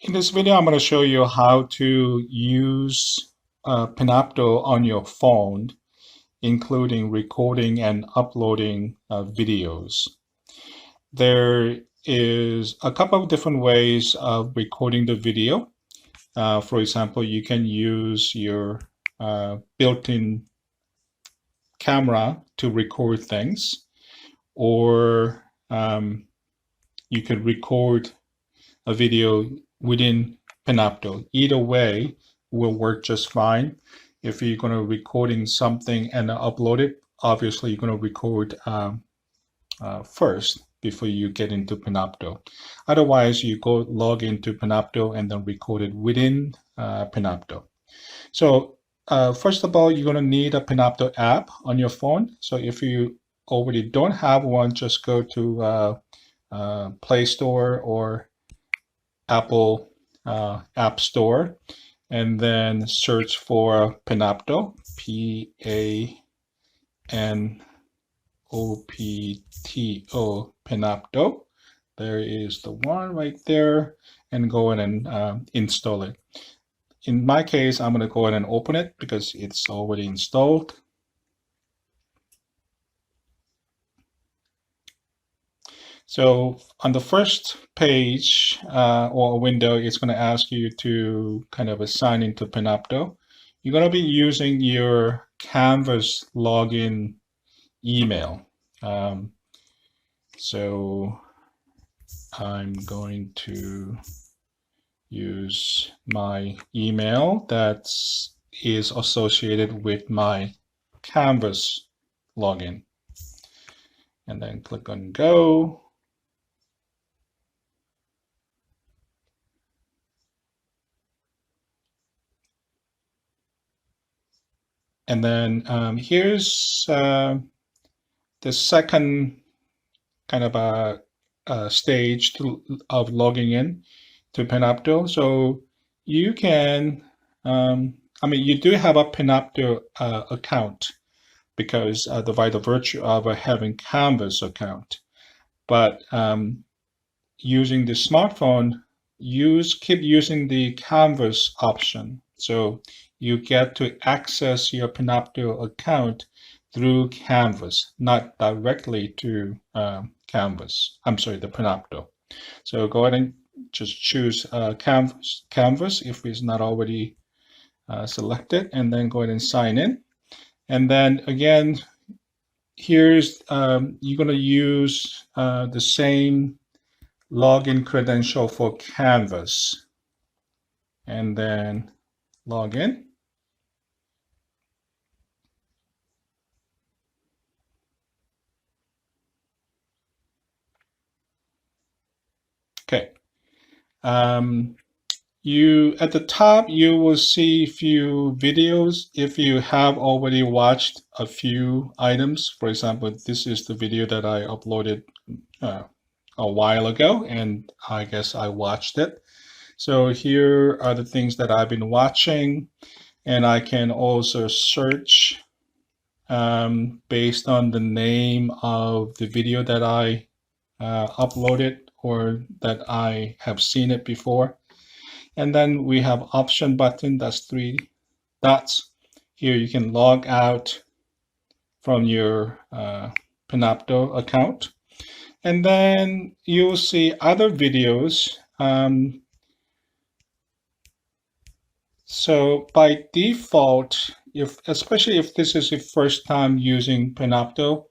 In this video, I'm going to show you how to use Panopto on your phone, including recording and uploading videos. There is a couple of different ways of recording the video. For example, you can use your built-in camera to record things, or you could record a video within Panopto. Either way will work just fine. If you're going to recording something and upload it, obviously you're going to record first before you get into Panopto. Otherwise, you go log into Panopto and then record it within Panopto. So first of all, you're going to need a Panopto app on your phone. So if you already don't have one, just go to Play Store or Apple App Store and then search for Panopto, P-A-N-O-P-T-O, Panopto. There is the one right there, and go ahead and install it. In my case, I'm going to go ahead and open it because it's already installed. So on the first page or window, it's going to ask you to kind of assign into Panopto. You're going to be using your Canvas login email. So I'm going to use my email that is associated with my Canvas login. And then click on Go. And then here's the second kind of a stage of logging in to Panopto. So you can, you do have a Panopto account because by the virtue of having Canvas account. But using the smartphone, keep using the Canvas option. So you get to access your Panopto account through Canvas, not directly to Canvas. I'm sorry, the Panopto. So go ahead and just choose Canvas if it's not already selected, and then go ahead and sign in. And then again, here's you're going to use the same login credential for Canvas, and then log in. Okay. At the top, you will see a few videos. If you have already watched a few items, for example, this is the video that I uploaded a while ago, and I guess I watched it. So here are the things that I've been watching, and I can also search based on the name of the video that I uploaded or that I have seen it before. And then we have option button, that's 3 dots. Here you can log out from your Panopto account. And then you'll see other videos. So by default, especially if this is your first time using Panopto,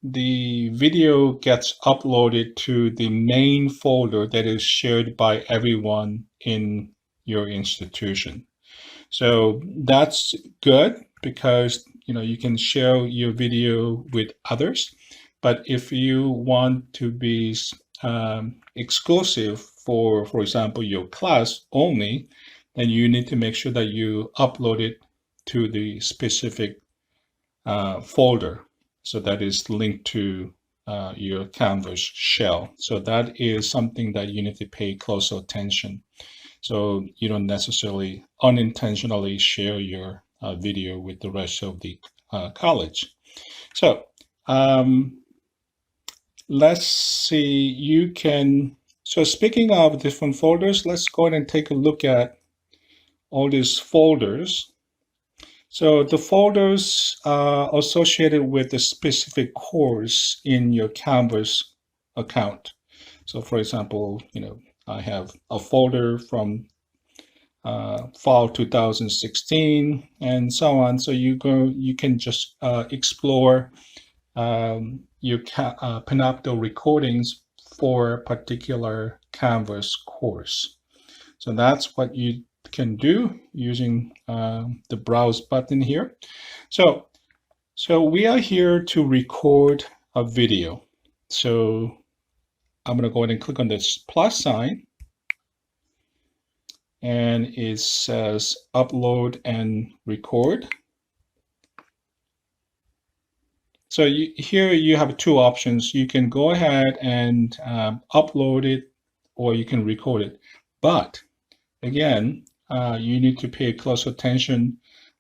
the video gets uploaded to the main folder that is shared by everyone in your institution. So that's good because you can share your video with others. But if you want to be exclusive for example, your class only, then you need to make sure that you upload it to the specific folder. So that is linked to your Canvas shell. So that is something that you need to pay close attention. So you don't necessarily unintentionally share your video with the rest of the college. So let's see, you can So speaking of different folders, let's go ahead and take a look at all these folders. So the folders are associated with the specific course in your Canvas account. So for example, I have a folder from fall 2016 and so on. So you can just explore your Panopto recordings for a particular Canvas course. So that's what you can do using the browse button here. So we are here to record a video. So I'm going to go ahead and click on this plus sign, and it says upload and record. So here you have two options. You can go ahead and upload it, or you can record it. But again, you need to pay close attention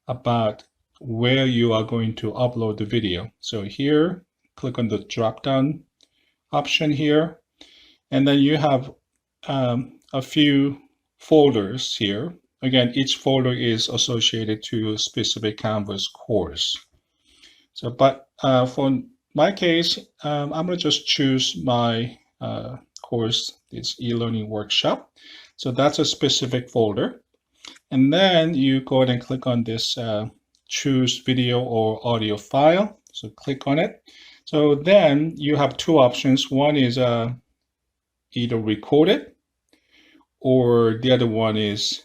about where you are going to upload the video. So here, click on the drop-down option here, and then you have a few folders here. Again, each folder is associated to a specific Canvas course. So, but for my case, I'm going to just choose my course, this e-learning workshop. So that's a specific folder. And then you go ahead and click on this choose video or audio file. So click on it. So then you have two options. One is either record it, or the other one is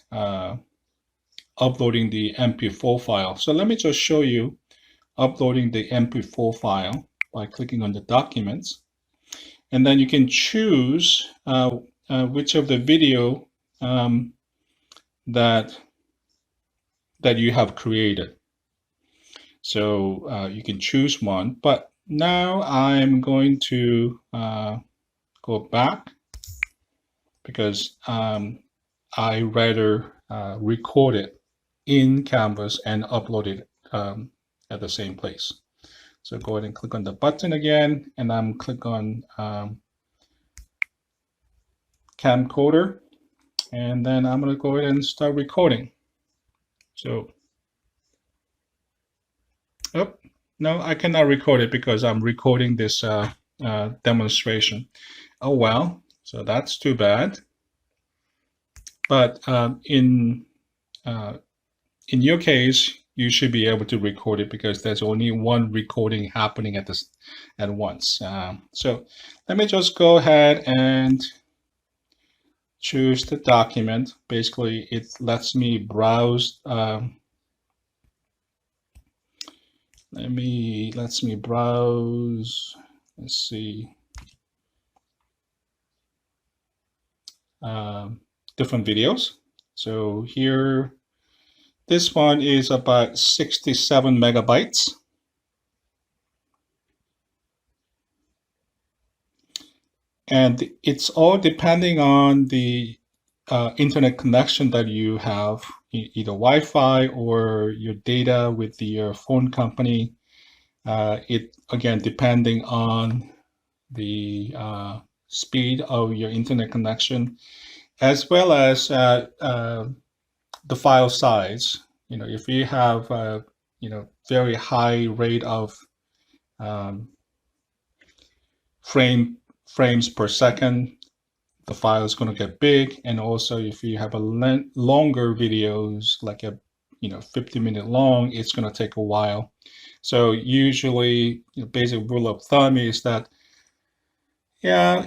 uploading the Mp4 file. So let me just show you uploading the Mp4 file by clicking on the documents. And then you can choose which of the video that you have created. So you can choose one, but now I'm going to go back because I rather record it in Canvas and upload it at the same place. So go ahead and click on the button again, and I'm click on camcorder, and then I'm going to go ahead and start recording. So, oh, no, I cannot record it because I'm recording this demonstration. Oh well, so that's too bad. But in your case, you should be able to record it because there's only one recording happening at once. So let me just go ahead and choose the document. Basically, it lets me browse. Lets me browse. Let's see. Different videos. So here, this one is about 67 megabytes. And it's all depending on the internet connection that you have, either Wi-Fi or your data with your phone company. It, again, depending on the speed of your internet connection, as well as the file size. If you have very high rate of frames per second, the file is going to get big. And also, if you have a longer videos, like a 50-minute long, it's going to take a while. So usually, basic rule of thumb is that, yeah,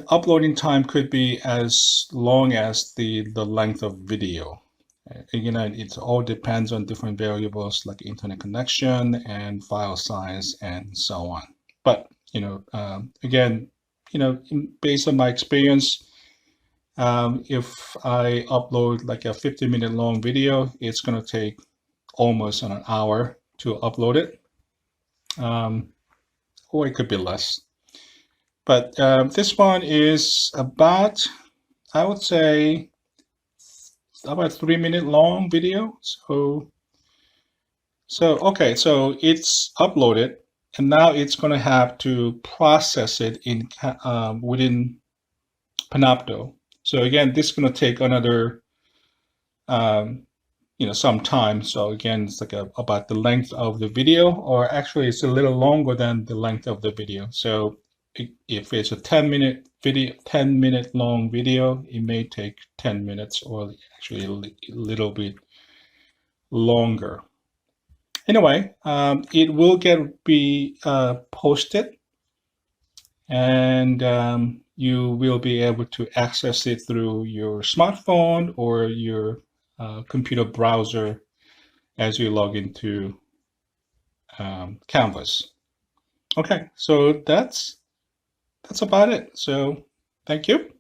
uploading time could be as long as the length of video. It all depends on different variables like internet connection and file size and so on. But again, based on my experience, if I upload like a 50-minute long video, it's going to take almost an hour to upload it, or it could be less. But this one is about, I would say, about 3-minute long video. So okay, so it's uploaded, and now it's going to have to process it in within Panopto. So again, this is going to take another some time. So again, it's like about the length of the video, or actually it's a little longer than the length of the video. So if it's a 10-minute video, 10-minute long video, it may take 10 minutes or actually a little bit longer. Anyway, it will be posted, and you will be able to access it through your smartphone or your computer browser as you log into Canvas. Okay, so that's about it. So thank you.